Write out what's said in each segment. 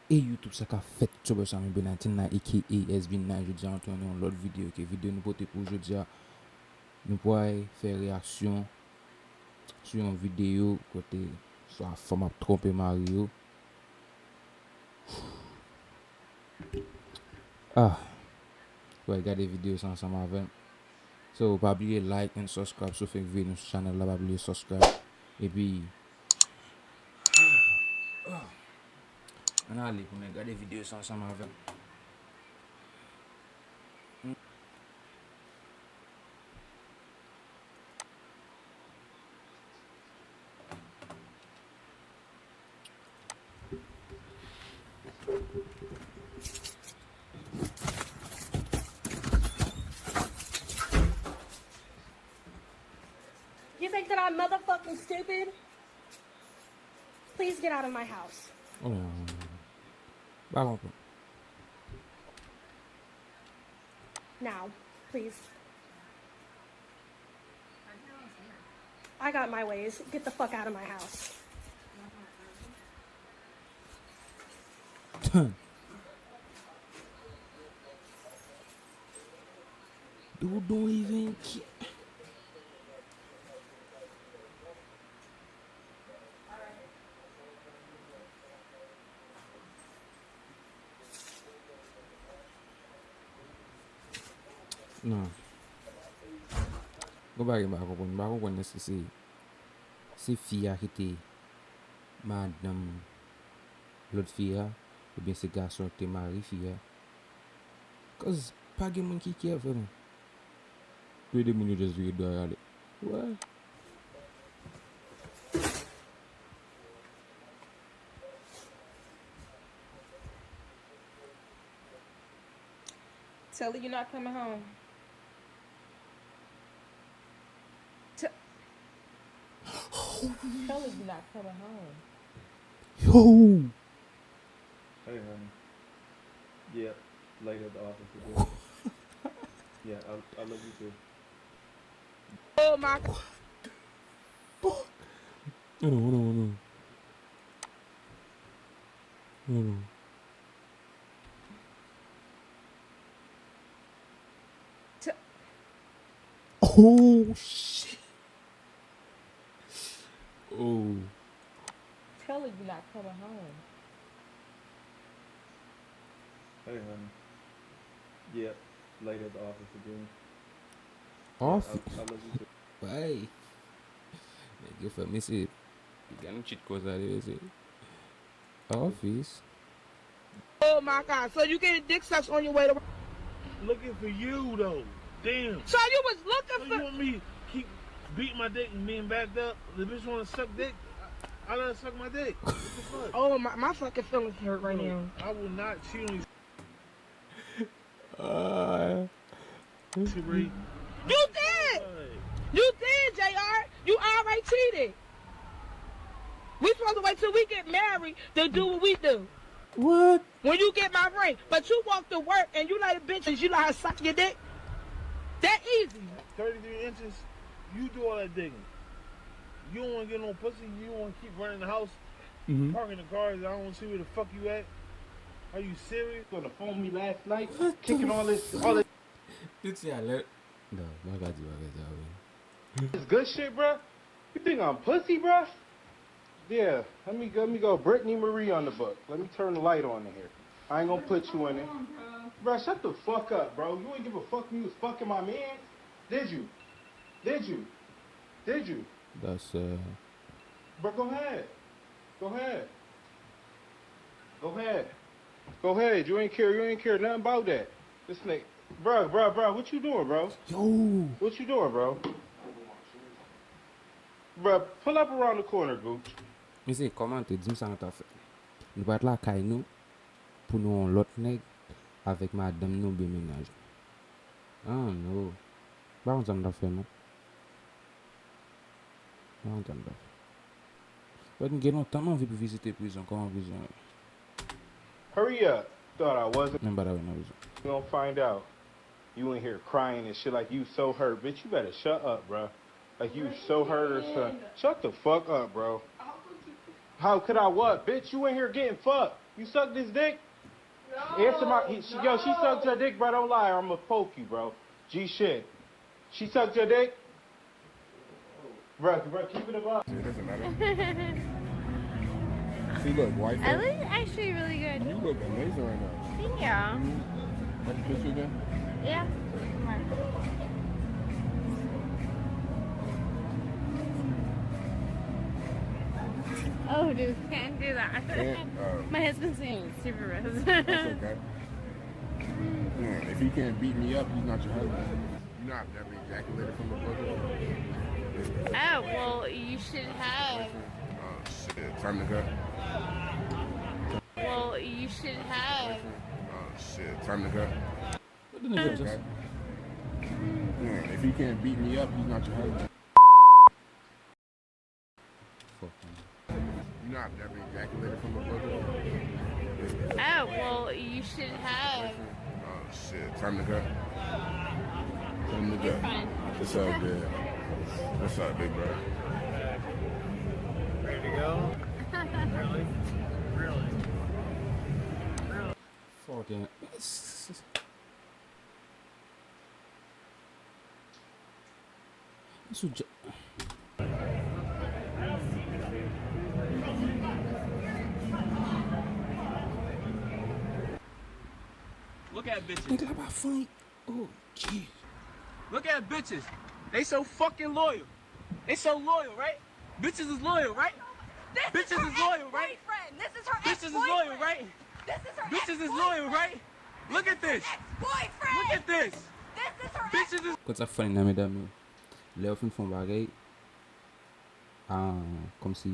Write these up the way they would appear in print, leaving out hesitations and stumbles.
Et YouTube ça qu'a fait sur Samy Benatina aka SB9 je dis Antoine dans l'autre vidéo que vidéo nous porter pour aujourd'hui nous pourrons faire réaction sur une vidéo côté soit femme a trompé Mario. Ah, ouais, regarder vidéo ça ensemble avec. So pas oublier like and subscribe sur Facebook vidéo sur channel là, pas oublier subscribe et puis on a aller pour regarder vidéo ça ensemble avec. You think that I'm motherfucking stupid? Please get out of my house. Oh non. Pas comprendre. Now, please. I got my ways. Get the fuck out of my house. Dude don't even care. Non. Go back ba comprendre c'est fille qui était madame l'autre fille ou bien c'est garçon qui était mari fille. Cause pas de monde qui care vraiment. Tous les monde juste veut doit aller. Ouais. Tell her you're not coming home. Tell her you're not coming home. Yo. Hey, honey. Yeah, later at the office again. Yeah, I love you too. Oh my God. No. Oh shit. Oh. Tell her you're not coming home. Hey, honey. Yeah, later at the office again. Off. I love you too. Vai. Eu falei, se pegando cheat coisa ali, esse office. Oh my God. So you getting dick sucks on your way to work? Looking for you though. Damn. So you was So looking you for. want me to keep beating my dick and being backed up? The bitch want to suck dick? I let her suck my dick. What the fuck? Oh my fucking feelings hurt right now. I will not cheat on Uh, you, Bree. You did. You did, JR. You already cheated. We supposed to wait till we get married to do what we do. what? When you get my ring. But you walk to work and you let a bitch and you let her suck your dick. That easy. 33 inches, you do all that digging. You don't want to get no pussy. You want to keep running the house, parking the cars. I don't want to see where the fuck you at. Are you serious? On the phone me last night, What kicking the all this Did you alert? No, my God, this good shit, bruh. You think I'm pussy, bruh? Yeah, let me go Brittany Marie on the book. Let me turn the light on in here. I ain't gonna put you in it. Bruh, shut the fuck up, bro. You ain't give a fuck you was fucking my man. Did you? That's Bro, go ahead. You ain't care nothing about that. This nigga. Bruh, what you doing, bro? yo. What you doing, bro? Bruh, pull up around the corner, Gooch. Mais c'est comment te dis ça t'a fait? Nous pas être là caille nous pour nous on l'autre nèg avec madame nous bien ménage. Ah non. Pas on t'en fait non. Pas on t'en fait. Pas nous gagnons tellement envie pour visiter prison comment prison. Hurry up. Thought I wasn't Même pas dans prison. gonna find out. You in here crying and shit like you so hurt. Bitch, you better shut up, bro. Like you so hurt or something. Shut the fuck up, bro. How could I what? Bitch, you in here getting fucked. You sucked his dick? No. Answer my. Yo, she sucked your dick, bro. Don't lie, or I'm gonna poke you, bro. G shit. She sucked your dick? Bro, keep it above. It doesn't matter. See, look, white. I look actually really good. You look amazing right now. Yeah. Let me kiss you again. Yeah. Come on. Oh, dude, can't do that. My husband's saying it's super rough. That's okay. Yeah, if he can't beat me up, he's not your husband. You know I've never ejaculated from a book. Oh, well, you should have. Oh, shit. Time to go. Well, you should have. Oh, shit. Time to go. What the nigga just... Okay. Yeah, if he can't beat me up, he's not your husband. Fuck. You know I've never ejaculated from a book. Oh, well, you should have. Oh, shit. Time to go. Time to go. You're fine. What's up, dude? What's up, big bro? Ready to go? Really? Really? Fucking... Isso já... Look at bitches. Nigga, lá frente. Oh, jeez. Look at bitches. They so fucking loyal. They so loyal, right? Bitches is loyal, right? Bitches is loyal, right? This is her Bitches is loyal, right? This is her Bitches is loyal, right? Look at this. boyfriend. Look at this. This is her Bitches is Quando você fala em nome da meu, Léo fin fon bagay, kom si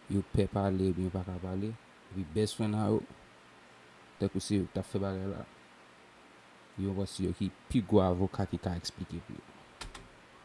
yo pe pale, yo pa ka pale, vi best friend a yo, te kou si yo ta fe bagay la, yo wasi yo ki pi go avoka ki ka explike pou yo.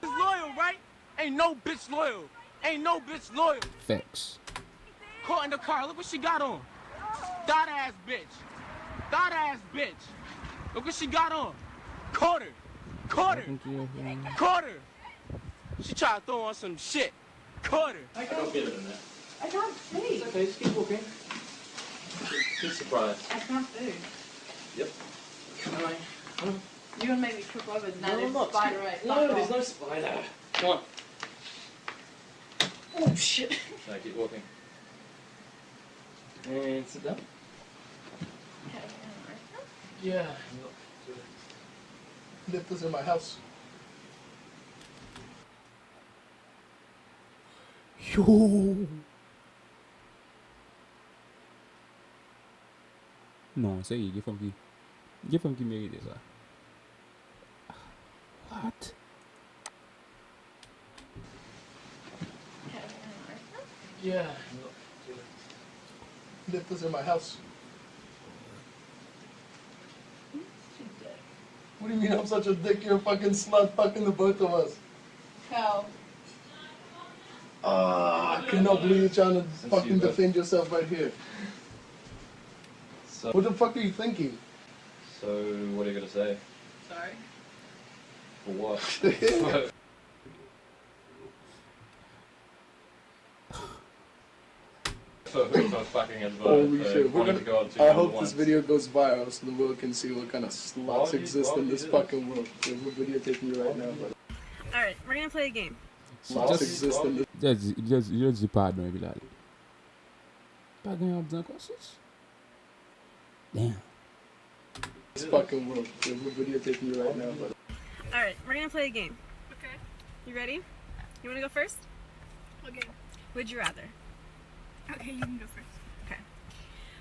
is loyal, right? Ain't no bitch loyal. Ain't no bitch loyal. Facts. Caught in the car. Look what she got on. Thought ass bitch. Thought ass bitch. Look what she got on. Caught her. Caught her. Caught her. She tried to throw on some shit. Caught her. I don't get it in there. I got food. It's okay, just keep walking. Keep surprised. I got food. Yep. Alright. You're gonna make me trip over. Now No, there's I'm a not. spider right. No, there's no spider. Come on. Oh shit. No, keep walking. And sit down. Yeah. Left this in my house. Yo! Non, sérieux, il y a femme qui mérite ça. What? Yeah. Left this in my house. What do you mean I'm such a dick? You're a fucking slut, fucking the both of us. How? I cannot believe you're trying to fucking defend yourself right here. So, What the fuck are you thinking? so what are you gonna say? Sorry. For what? So who's not fucking as well? Holy shit. We're wanting to go on gonna, two I at hope once. this video goes viral so the world can see what kind of Why sluts would you- exist why in would this you do this? fucking world. Yeah, we're videotaping you right now, but Alright, we're gonna play a game. sluts exist in this. Just dis pardon epi la. Pa gen yon bdan kwa sis? Damn. Fucking world. Yeah, we're videotaping you right now, but Alright, we're gonna play a game. Okay. You ready? You wanna go first? Okay. Would you rather? Okay, you can go first. Okay.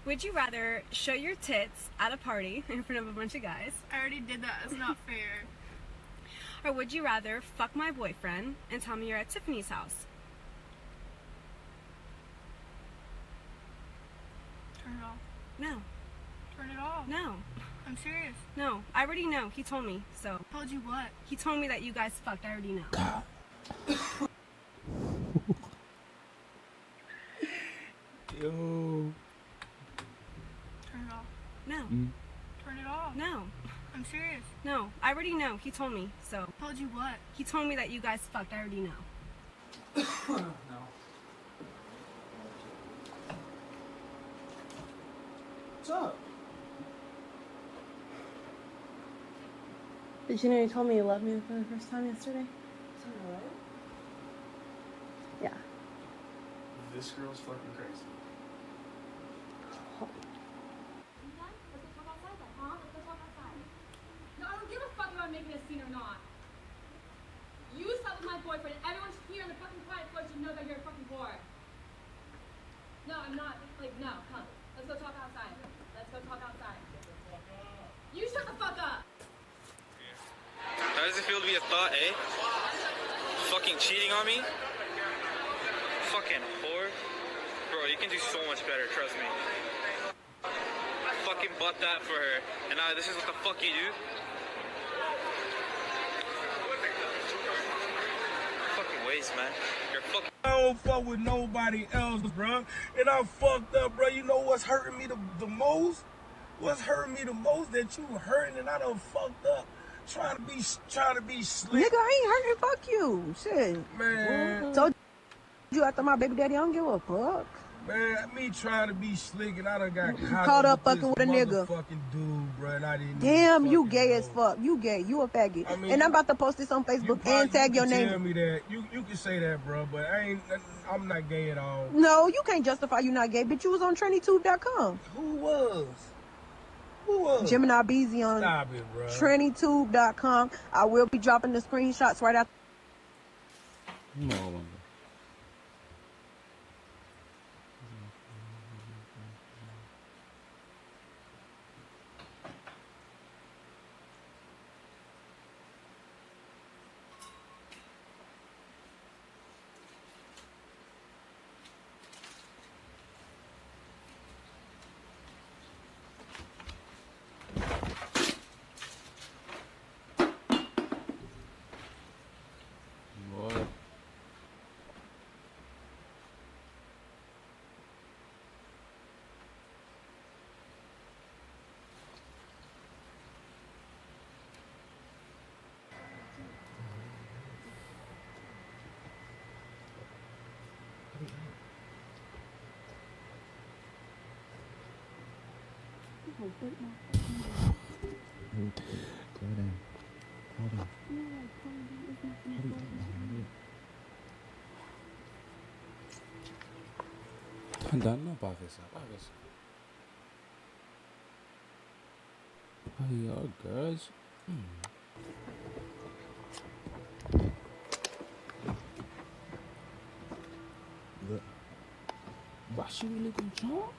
Would you rather show your tits at a party in front of a bunch of guys? I already did that. It's not fair. Or would you rather fuck my boyfriend and tell me you're at Tiffany's house? Turn it off. No. Turn it off. No. I'm serious. No. I already know. He told me. So. Told you what? He told me that you guys fucked. I already know. God. Yo. Turn it off. No. Turn it off. No. I'm serious. No. I already know. He told me. So. Told you what? He told me that you guys fucked. I already know. Did you know you told me you loved me for the first time yesterday? Yeah. This girl's fucking crazy. No, I don't give a fuck about making a scene or not. You slept with my boyfriend, and everyone's here in the fucking quiet floor should know that you're a fucking whore. No, I'm not. Like, no, come. Let's go talk outside. Let's go talk outside. You shut the fuck up! How does it feel to be a thought, eh? Fucking cheating on me? Fucking whore. Bro, you can do so much better, trust me. I fucking bought that for her, and now this is what the fuck you do? Fucking waste, man. You're fucking... I don't fuck with nobody else, bro. And I'm fucked up, bro. You know what's hurting me the most? What's hurting me the most? That you hurting and I done fucked up. Trying to be slick. Nigga, I ain't hurting. Fuck you. Shit. Man. Told you after my baby daddy, I don't give a fuck. Man, me trying to be slick and I done got caught up with fucking with a nigga. Fucking dude, bro, and I didn't. Damn, you gay as fuck. You gay. You a faggot. I mean, and I'm about to post this on Facebook and tag your name. Tell me that. You can say that, bro, but I'm not gay at all. No, you can't justify you not gay, bitch. You was on TriniTube.com. Who was? Who was? Gemini Beezy on Stop it, bro. TriniTube.com. I will be dropping the screenshots right after. No. Não, parça. Aí, ó, guys. Baixo ele com o chão.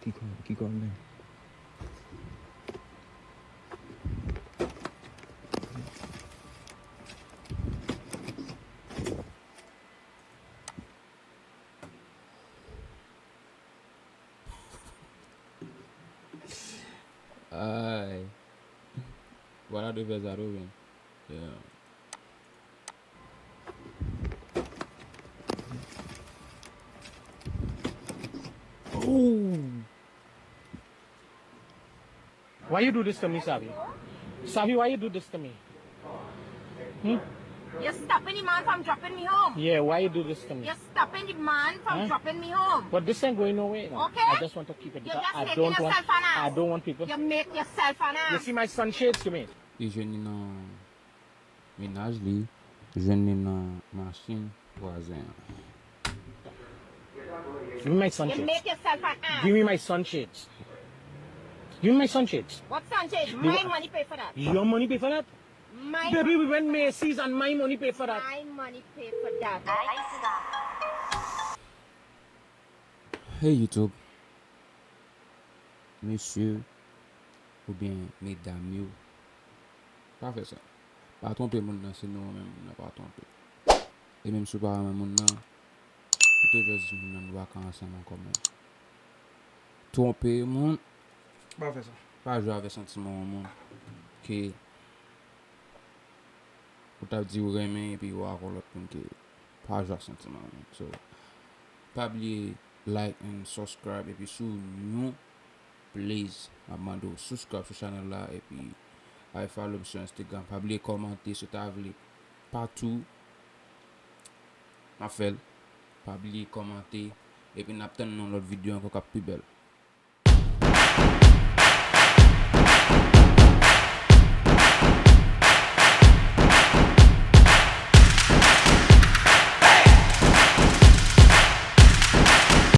Keep going there. Ai. Bora do Vezaro, velho. Yeah. Oh. Why you do this to me, Samy? Samy, why you do this to me? You're stopping the man from dropping me home. Yeah, why you do this to me? You're stopping the man from dropping me home. But this ain't going nowhere. No. Okay. I just want to keep it. You're just I making yourself an ass. I don't want people. You make yourself an ass. You see my sunshades to me? E jeni nan menaj li, jeni nan mashin wazen. Give me my sunshades. You make yourself an ass. Give me my sunshades. Give me my sunshades. What sunshades? My money pay for that. Your money pay for that? My Baby, we went Macy's and my money pay for that. My money pay for that. Hey YouTube, monsieur ou bien mesdames yo, pa fe sa. Pa trompe moun nan, se nou men moun nan pa trompe. E menm sou pa men moun nan, pito jaz moun nan wak anseman komen. Trompe moun, Pa fe sa. pa jwa ave sentimen moun, ke ou tap di ou remen, epi ou akon lot moun ke pa jwa sentimen moun. So, pa bliye like and subscribe, epi sou nou, please, amando, subscribe sou channel la, epi ay follow me sur Instagram. Pa bliye komante sou ta vle patou, ma fel, pa bliye komante, epi nap ten nou lot video anko kap pi bel.